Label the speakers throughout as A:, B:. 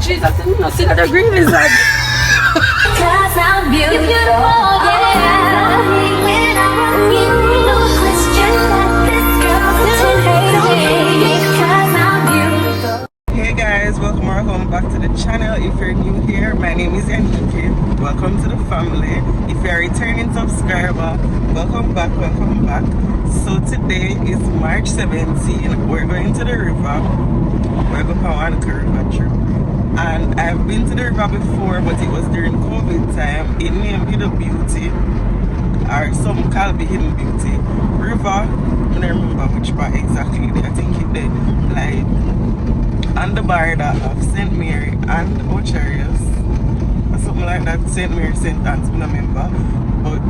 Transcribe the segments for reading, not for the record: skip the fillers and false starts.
A: Jesus, I didn't know see that the green is like. Cause I'm beautiful, yeah. When I run you, no question that this girl still hate on me. Cause I'm beautiful.
B: Hey guys, welcome back to the channel. If you're new here, my name is Yanieki. Welcome to the family. If you're a returning subscriber, welcome back. So today is March 17. We're going to the river. We're going to YAN-IEKI river trip. And I've been to the river before, but it was during COVID time. It named Hidden Beauty, or some Calby Hidden Beauty river. I don't remember which part exactly. I think it did like on the border of St. Mary and Enquiries, or something like that. St. Mary, St.Ann, I don't remember. But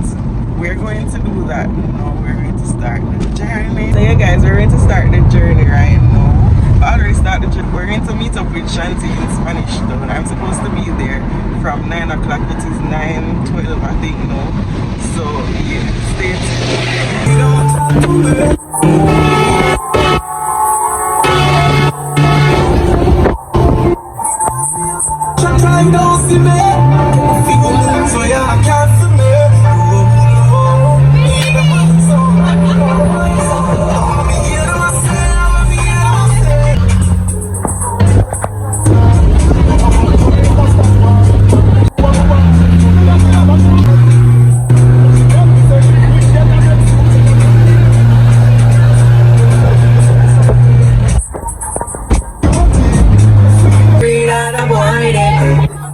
B: we're going to do that now. We're going to start the journey. So yeah guys, we're going to start the journey right now. I already started the journey. We're going to meet up with Shanti in Spanish Town. I'm supposed to be there from 9 o'clock, it is 9:12 I think now. So yeah, stay tuned. Don't see me. So yeah, I can't see me.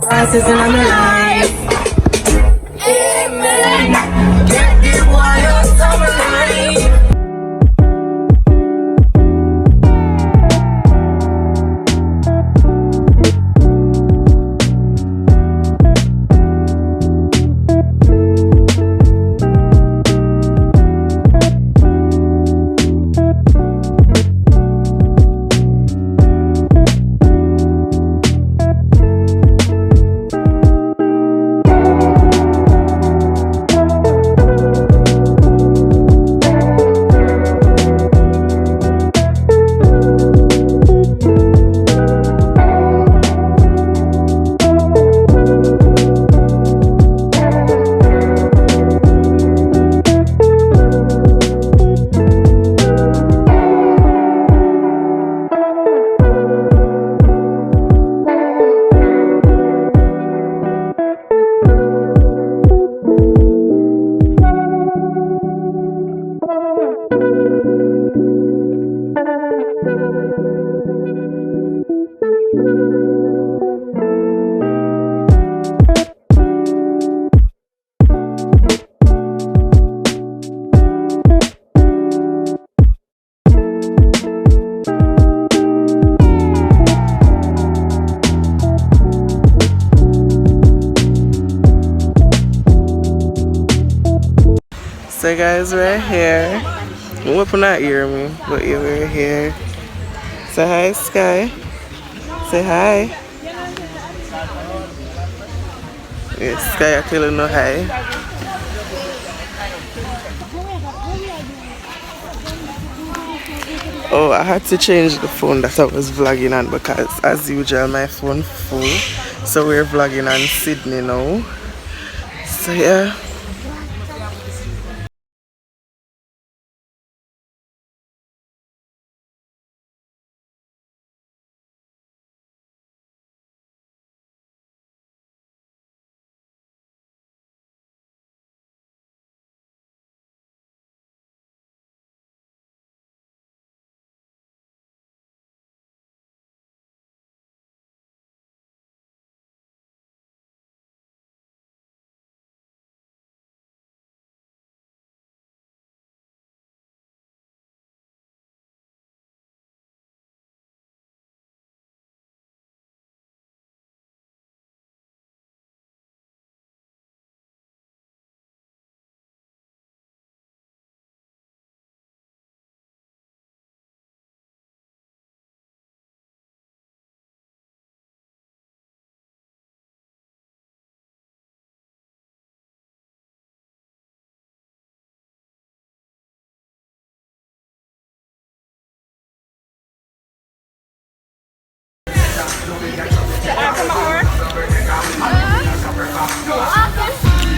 B: Prices and I'm alive. Amen. Get the wild summer life. So guys, we're here. You hope you not hear me, but yeah, we're here. Say hi, Sky. Say hi. Yes, Sky, I tell you no hi. Oh, I had to change the phone that I was vlogging on because as usual my phone full. So we're vlogging on Sydney now. So yeah.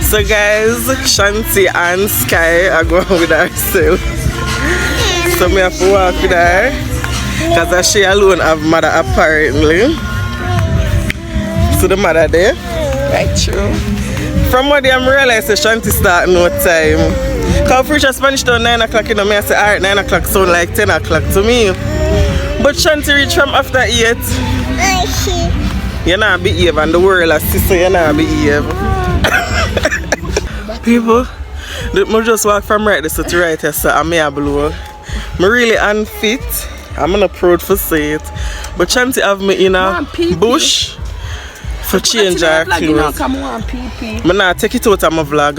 B: So guys, Shanti and Sky are going with herself. So me have to walk with her. Because she alone have mother apparently. So the mother there. Right, true. From what I realize that Shanti start no time. Because preach a Spanish till 9 o'clock, you know, me I say alright 9 o'clock sound like 10 o'clock to me. But Shanti reach from after 8. You not behave and the world as sister, you not behave. People, I just walk from right this to right here, so I'm here blow. I'm really unfit. I'm not proud for say it. But Shanti have me in a bush for change her clothes. I'm not take it out of my vlog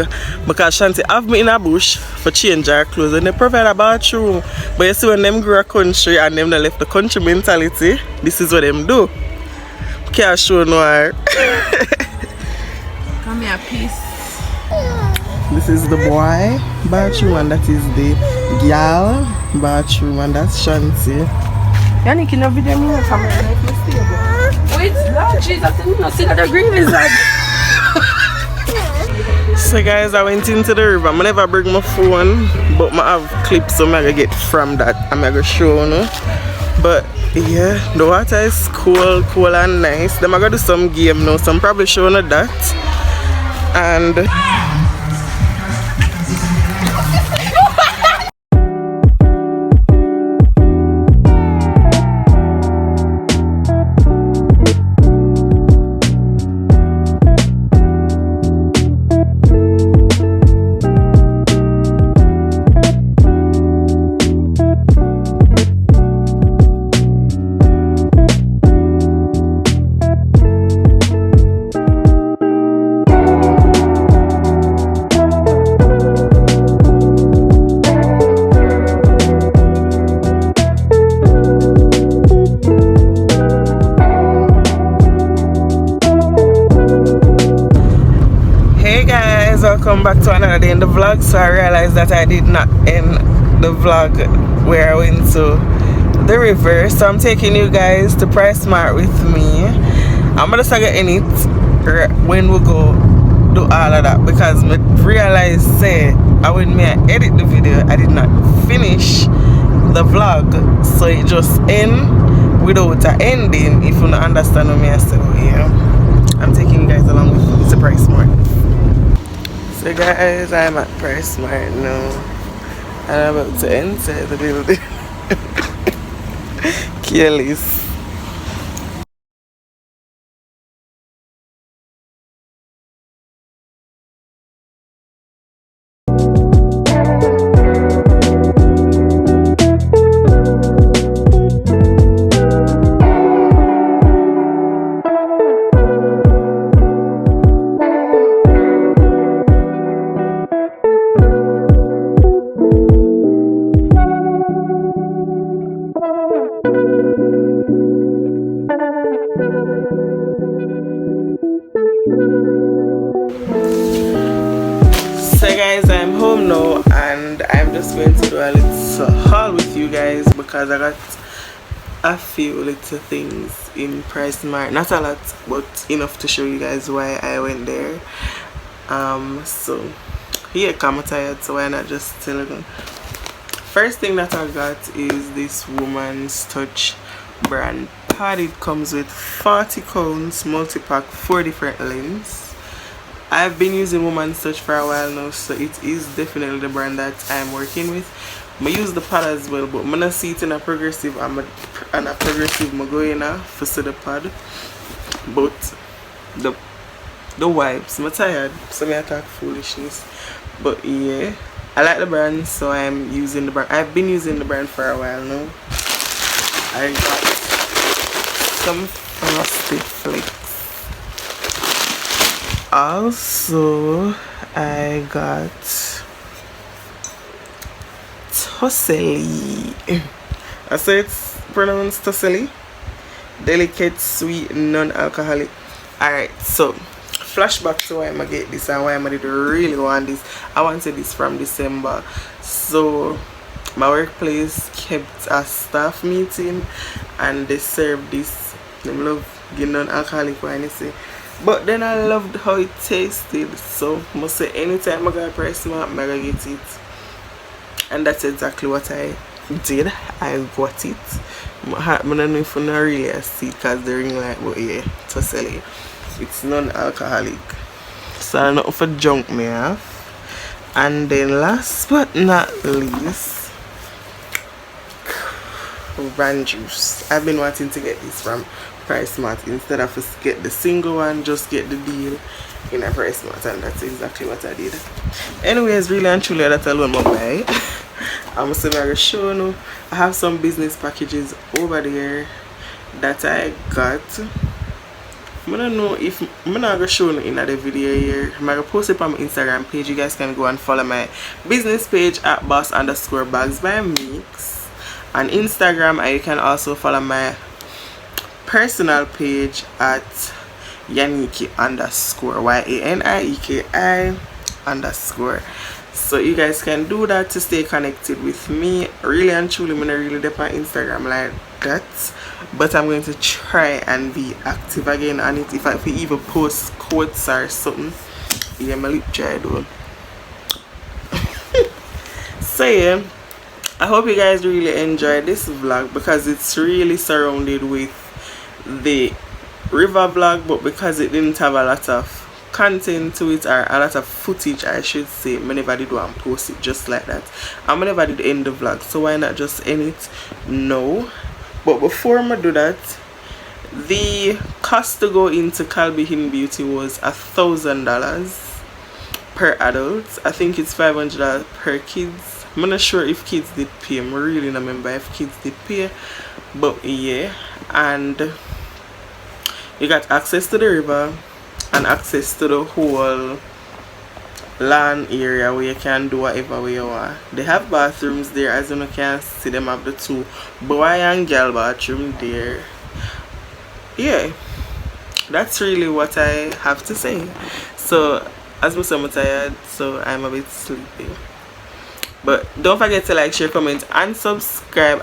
B: because Shanti have me in a bush for change her clothes and they provide a bathroom. But you see when them grow a country and them they left the country mentality, this is what them do. Can't show no her.
C: Come here, peace.
B: This is the boy bathroom and that is the girl bathroom and that's Shanti.
C: Yanieki, no video me no camera. Wait, Lord Jesus, you know, see that the green is like.
B: So guys, I went into the river. I never bring my phone, but I have clips so I'm gonna get from that. I'm gonna show you. But yeah, the water is cool and nice. Then I'm gonna do some game now, so I'm probably showing you that. And welcome back to another day in the vlog. So I realized that I did not end the vlog where I went to the river, so I'm taking you guys to Price Mart with me. I'm gonna start getting it when we go do all of that because I realized when I edit the video I did not finish the vlog, so it just end without an ending. If you don't understand what I say, yeah, I'm taking you guys along with me to Price Mart. So guys, I'm at Price Mart now and I'm about to enter the building. Careless. So guys, I'm home now and I'm just going to do a little haul with you guys because I got a few little things in Price Mart. Not a lot, but enough to show you guys why I went there. So here, I'm tired, so why not just tell you. First thing that I got is this Woman's Touch brand pad. It comes with 40 cones, multi-pack, 4 different lengths. I've been using Woman's Touch for a while now, so it is definitely the brand that I'm working with. I use the pad as well, but I'm gonna see it in a progressive. I'm a progressive. I'm going for see the pad, but the wipes. I'm tired, so I talk foolishness. But yeah, I like the brand, so I'm using the brand. I've been using the brand for a while now. I got some Frosty Flakes. Also, I got Toselli. I say it's pronounced Toselli. Delicate, sweet, non-alcoholic. Alright, so flashback to why I get this and why I did really want this. I wanted this from December. So my workplace kept a staff meeting and they served this. They love getting non-alcoholic wine, you see. But then I loved how it tasted, so must say anytime I got Price Smart, I'm gonna get it. And that's exactly what I did. I got it. I don't know if I not really see it because the ring light, but yeah, to sell it. It's non-alcoholic. So nothing for junk me off. And then last but not least, Van juice. I've been wanting to get this from Price Smart. Instead of just get the single one, just get the deal in a Price Smart, and that's exactly what I did. Anyways, really and truly, that's alone my buy. I'm going to show you. I have some business packages over there that I got. I don't know if I'm not going to show you in the video here. I'm going to post it on my Instagram page. You guys can go and follow my business page at boss_bags by Mix on Instagram, and you can also follow my personal page at Yanieki _YANIEKI_. So you guys can do that to stay connected with me. Really and truly, I'm not really dip on Instagram like that, but I'm going to try and be active again on it. If I even post quotes or something, yeah, my lip dry though. So yeah, I hope you guys really enjoyed this vlog because it's really surrounded with the river vlog, but because it didn't have a lot of content to it, or a lot of footage I should say, I never did want to post it just like that. I never did end the vlog, so why not just end it now? But before I do that, the cost to go into Calby Hidden Beauty was $1,000 per adult. I think it's $500 per kids. I'm not sure if kids did pay. I'm really not remember if kids did pay, but yeah. And you got access to the river and access to the whole lawn area where you can do whatever you want. They have bathrooms there, as you can see. Them have the two boy and girl bathroom there. Yeah, that's really what I have to say. So as I'm tired, so I'm a bit sleepy. But don't forget to like, share, comment and subscribe.